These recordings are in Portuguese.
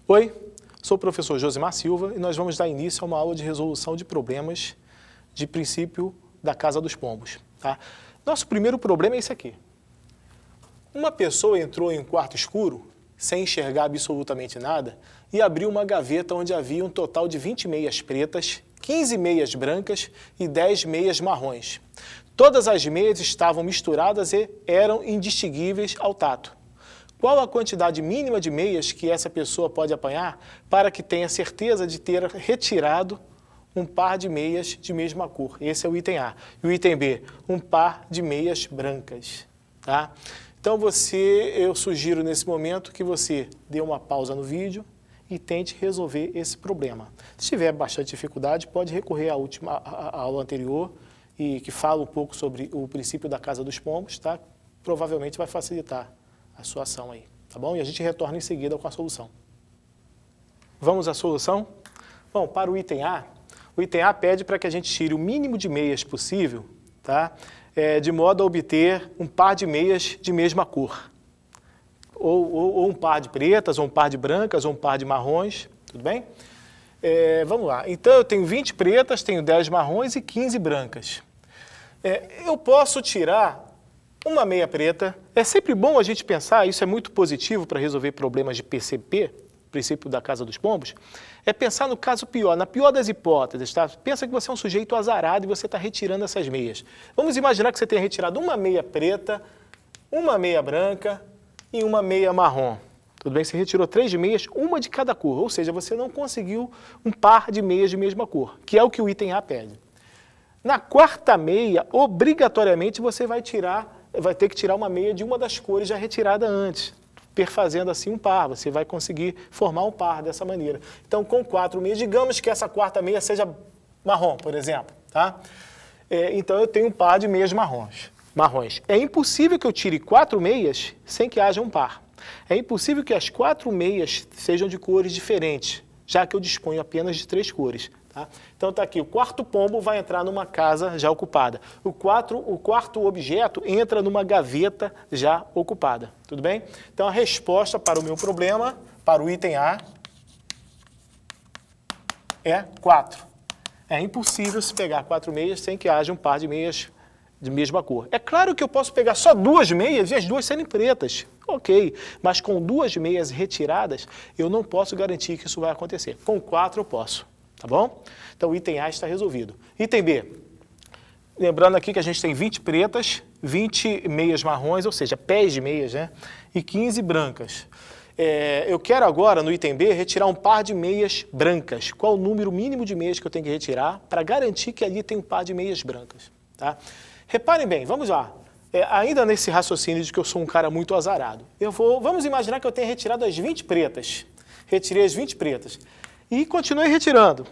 Oi, sou o professor Josimar Silva e nós vamos dar início a uma aula de resolução de problemas de princípio da Casa dos Pombos. Tá? Nosso primeiro problema é esse aqui. Uma pessoa entrou em um quarto escuro, sem enxergar absolutamente nada, e abriu uma gaveta onde havia um total de 20 meias pretas, 15 meias brancas e 10 meias marrons. Todas as meias estavam misturadas e eram indistinguíveis ao tato. Qual a quantidade mínima de meias que essa pessoa pode apanhar para que tenha certeza de ter retirado um par de meias de mesma cor? Esse é o item A. E o item B, um par de meias brancas. Tá? Então eu sugiro nesse momento que você dê uma pausa no vídeo e tente resolver esse problema. Se tiver bastante dificuldade, pode recorrer à aula anterior e que fala um pouco sobre o princípio da Casa dos Pombos, tá? Provavelmente vai facilitar a sua ação aí, tá bom? E a gente retorna em seguida com a solução. Vamos à solução? Bom, para o item A pede para que a gente tire o mínimo de meias possível, tá? De modo a obter um par de meias de mesma cor. Ou um par de pretas, ou um par de brancas, ou um par de marrons, tudo bem? Vamos lá. Então, eu tenho 20 pretas, tenho 10 marrons e 15 brancas. Eu posso tirar uma meia preta. É sempre bom a gente pensar, isso é muito positivo para resolver problemas de PCP, princípio da Casa dos Pombos, é pensar no caso pior, na pior das hipóteses, tá? Pensa que você é um sujeito azarado e você está retirando essas meias. Vamos imaginar que você tenha retirado uma meia preta, uma meia branca e uma meia marrom. Tudo bem? Você retirou 3 meias, uma de cada cor, ou seja, você não conseguiu um par de meias de mesma cor, que é o que o item A pede. Na quarta meia, obrigatoriamente você vai ter que tirar uma meia de uma das cores já retirada antes, perfazendo assim um par. Você vai conseguir formar um par dessa maneira. Então, com 4 meias, digamos que essa quarta meia seja marrom, por exemplo. Tá? Então, eu tenho um par de meias marrons. É impossível que eu tire 4 meias sem que haja um par. É impossível que as 4 meias sejam de cores diferentes, já que eu disponho apenas de 3 cores. Tá? Então está aqui, o quarto pombo vai entrar numa casa já ocupada. O quarto objeto entra numa gaveta já ocupada. Tudo bem? Então a resposta para o meu problema, para o item A, é 4. É impossível se pegar 4 meias sem que haja um par de meias de mesma cor. É claro que eu posso pegar só 2 meias e as 2 serem pretas. Ok, mas com 2 meias retiradas, eu não posso garantir que isso vai acontecer. Com 4 eu posso. Tá bom? Então, o item A está resolvido. Item B. Lembrando aqui que a gente tem 20 pretas, 20 meias marrons, ou seja, pés de meias, né? E 15 brancas. Eu quero agora, no item B, retirar um par de meias brancas. Qual o número mínimo de meias que eu tenho que retirar para garantir que ali tem um par de meias brancas? Tá? Reparem bem, vamos lá. Ainda nesse raciocínio de que eu sou um cara muito azarado. Vamos imaginar que eu tenha retirado as 20 pretas. Retirei as 20 pretas. E continuei retirando.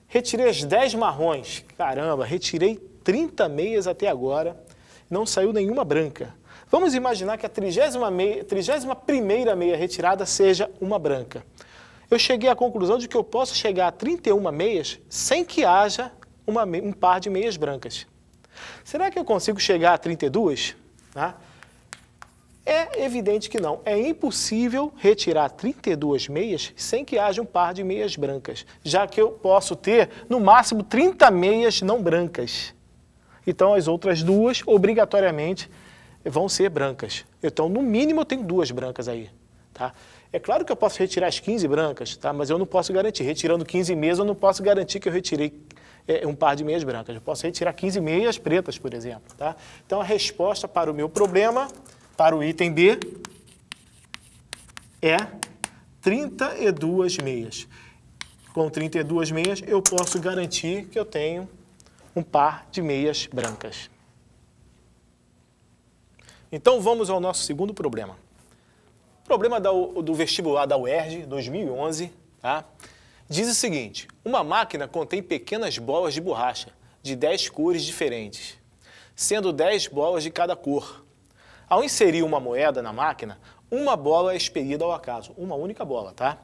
Retirei as 10 marrons. Caramba, retirei 30 meias até agora. Não saiu nenhuma branca. Vamos imaginar que a 31ª meia retirada seja uma branca. Eu cheguei à conclusão de que eu posso chegar a 31 meias sem que haja um par de meias brancas. Será que eu consigo chegar a 32? Tá? É evidente que não. É impossível retirar 32 meias sem que haja um par de meias brancas, já que eu posso ter, no máximo, 30 meias não brancas. Então, as outras 2, obrigatoriamente, vão ser brancas. Então, no mínimo, eu tenho 2 brancas aí. Tá? É claro que eu posso retirar as 15 brancas, tá? Mas eu não posso garantir. Retirando 15 meias, eu não posso garantir que eu retirei um par de meias brancas. Eu posso retirar 15 meias pretas, por exemplo. Tá? Então, a resposta para o meu problema, para o item B, é 32 meias. Com 32 meias, eu posso garantir que eu tenho um par de meias brancas. Então, vamos ao nosso segundo problema. Problema do vestibular da UERJ, 2011, tá? Diz o seguinte: uma máquina contém pequenas bolas de borracha de 10 cores diferentes, sendo 10 bolas de cada cor. Ao inserir uma moeda na máquina, uma bola é expelida ao acaso, uma única bola, tá?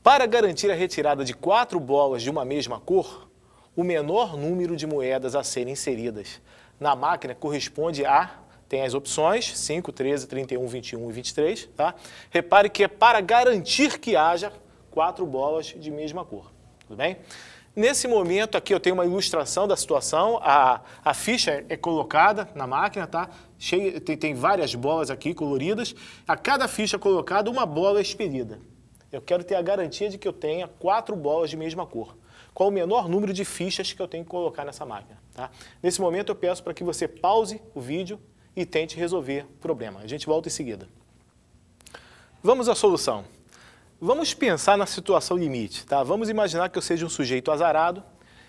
Para garantir a retirada de 4 bolas de uma mesma cor, o menor número de moedas a serem inseridas na máquina corresponde a... Tem as opções, 5, 13, 31, 21 e 23, tá? Repare que é para garantir que haja 4 bolas de mesma cor, tudo bem? Nesse momento aqui eu tenho uma ilustração da situação, a ficha é colocada na máquina, tá? Tem várias bolas aqui coloridas, a cada ficha colocada uma bola é expelida. Eu quero ter a garantia de que eu tenha 4 bolas de mesma cor. Qual o menor número de fichas que eu tenho que colocar nessa máquina, tá? Nesse momento eu peço para que você pause o vídeo e tente resolver o problema. A gente volta em seguida. Vamos à solução. Vamos pensar na situação limite, tá? Vamos imaginar que eu seja um sujeito azarado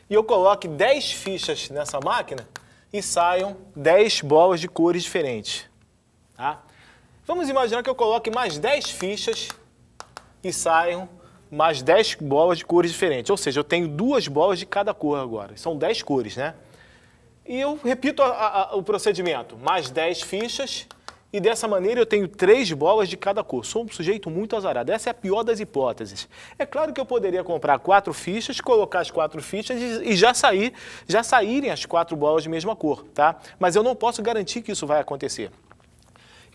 e eu coloque 10 fichas nessa máquina e saiam 10 bolas de cores diferentes, tá? Vamos imaginar que eu coloque mais 10 fichas e saiam mais 10 bolas de cores diferentes. Ou seja, eu tenho 2 bolas de cada cor agora. São 10 cores, né? E eu repito o procedimento. Mais 10 fichas e dessa maneira eu tenho 3 bolas de cada cor. Sou um sujeito muito azarado. Essa é a pior das hipóteses. É claro que eu poderia comprar 4 fichas, colocar as 4 fichas e já saírem as 4 bolas de mesma cor, tá? Mas eu não posso garantir que isso vai acontecer.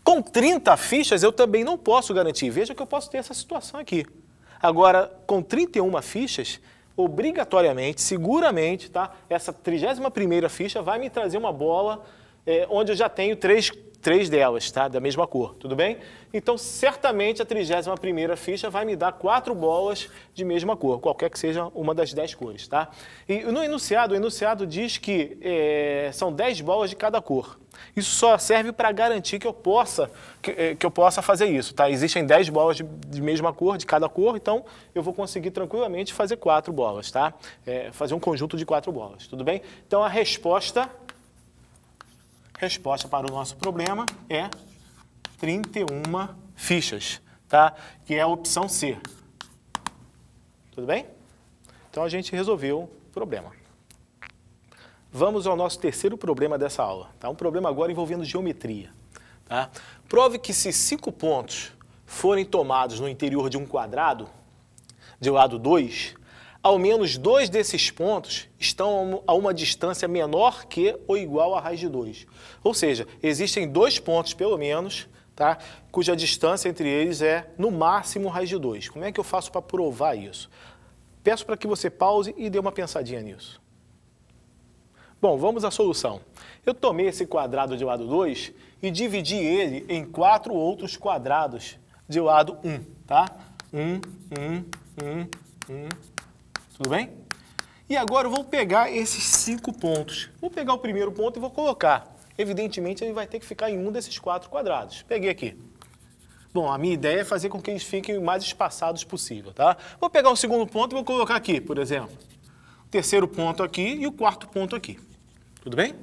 Com 30 fichas eu também não posso garantir. Veja que eu posso ter essa situação aqui. Agora, com 31 fichas, obrigatoriamente, seguramente, tá? Essa 31ª ficha vai me trazer uma bola onde eu já tenho 3 delas, tá? Da mesma cor, tudo bem? Então, certamente a 31ª ficha vai me dar 4 bolas de mesma cor, qualquer que seja uma das 10 cores, tá? E no enunciado, o enunciado diz que são 10 bolas de cada cor. Isso só serve para garantir que eu possa fazer isso, tá? Existem 10 bolas de mesma cor, de cada cor, então eu vou conseguir tranquilamente fazer 4 bolas, tá? Fazer um conjunto de 4 bolas, tudo bem? Então, a resposta para o nosso problema é 31 fichas, tá? Que é a opção C. Tudo bem? Então, a gente resolveu o problema. Vamos ao nosso terceiro problema dessa aula, tá? Um problema agora envolvendo geometria, tá? Prove que se 5 pontos forem tomados no interior de um quadrado, de lado 2, ao menos 2 desses pontos estão a uma distância menor que ou igual a raiz de 2. Ou seja, existem 2 pontos, pelo menos, tá? Cuja distância entre eles é, no máximo, raiz de 2. Como é que eu faço para provar isso? Peço para que você pause e dê uma pensadinha nisso. Bom, vamos à solução. Eu tomei esse quadrado de lado 2 e dividi ele em 4 outros quadrados de lado 1, tá? 1. Tudo bem? E agora eu vou pegar esses 5 pontos. Vou pegar o primeiro ponto e vou colocar. Evidentemente, ele vai ter que ficar em um desses 4 quadrados. Peguei aqui. Bom, a minha ideia é fazer com que eles fiquem o mais espaçados possível, tá? Vou pegar o segundo ponto e vou colocar aqui, por exemplo. O terceiro ponto aqui e o quarto ponto aqui. Tudo bem?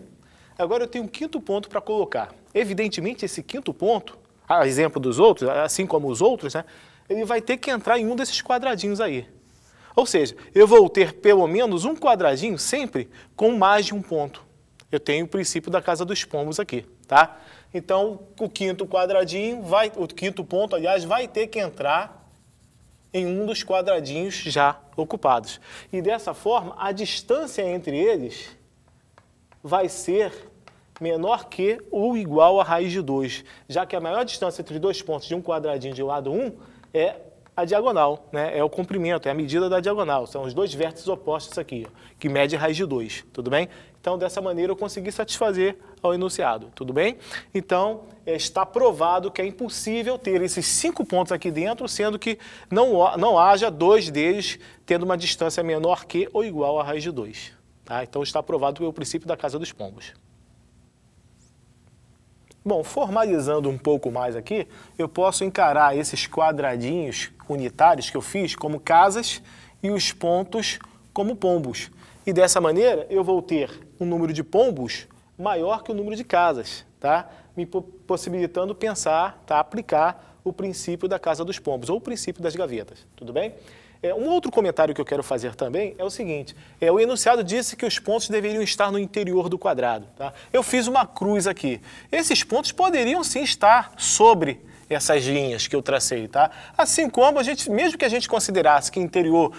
Agora eu tenho um 5º ponto para colocar. Evidentemente, esse 5º ponto, a exemplo dos outros, assim como os outros, né? Ele vai ter que entrar em um desses quadradinhos aí. Ou seja, eu vou ter pelo menos um quadradinho sempre com mais de um ponto. Eu tenho o princípio da casa dos pombos aqui, tá? Então, o 5º quadradinho, o 5º ponto, aliás, vai ter que entrar em um dos quadradinhos já ocupados. E dessa forma, a distância entre eles vai ser menor que ou igual a raiz de 2, já que a maior distância entre 2 pontos de um quadradinho de lado 1 é a diagonal, né? É o comprimento, é a medida da diagonal. São os 2 vértices opostos aqui, ó, que mede raiz de 2, tudo bem? Então, dessa maneira, eu consegui satisfazer ao enunciado, tudo bem? Então, está provado que é impossível ter esses 5 pontos aqui dentro, sendo que não haja 2 deles tendo uma distância menor que ou igual a raiz de 2. Tá? Então, está provado pelo princípio da casa dos pombos. Bom, formalizando um pouco mais aqui, eu posso encarar esses quadradinhos unitários que eu fiz como casas e os pontos como pombos. E dessa maneira, eu vou ter um número de pombos maior que o número de casas, tá? Me possibilitando pensar, tá? Aplicar o princípio da casa dos pombos, ou o princípio das gavetas, tudo bem? Um outro comentário que eu quero fazer também é o seguinte, o enunciado disse que os pontos deveriam estar no interior do quadrado, tá? Eu fiz uma cruz aqui. Esses pontos poderiam sim estar sobre essas linhas que eu tracei, tá? Assim como mesmo que a gente considerasse que interior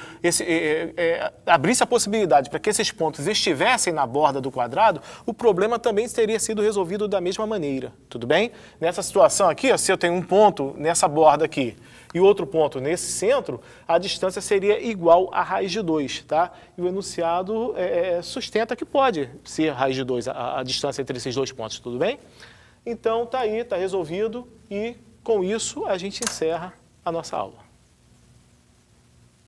abrisse a possibilidade para que esses pontos estivessem na borda do quadrado, o problema também teria sido resolvido da mesma maneira, tudo bem? Nessa situação aqui, ó, se eu tenho um ponto nessa borda aqui e outro ponto nesse centro, a distância seria igual à raiz de 2, tá? E o enunciado sustenta que pode ser raiz de 2, a distância entre esses dois pontos, tudo bem? Então, tá aí, tá resolvido e com isso a gente encerra a nossa aula.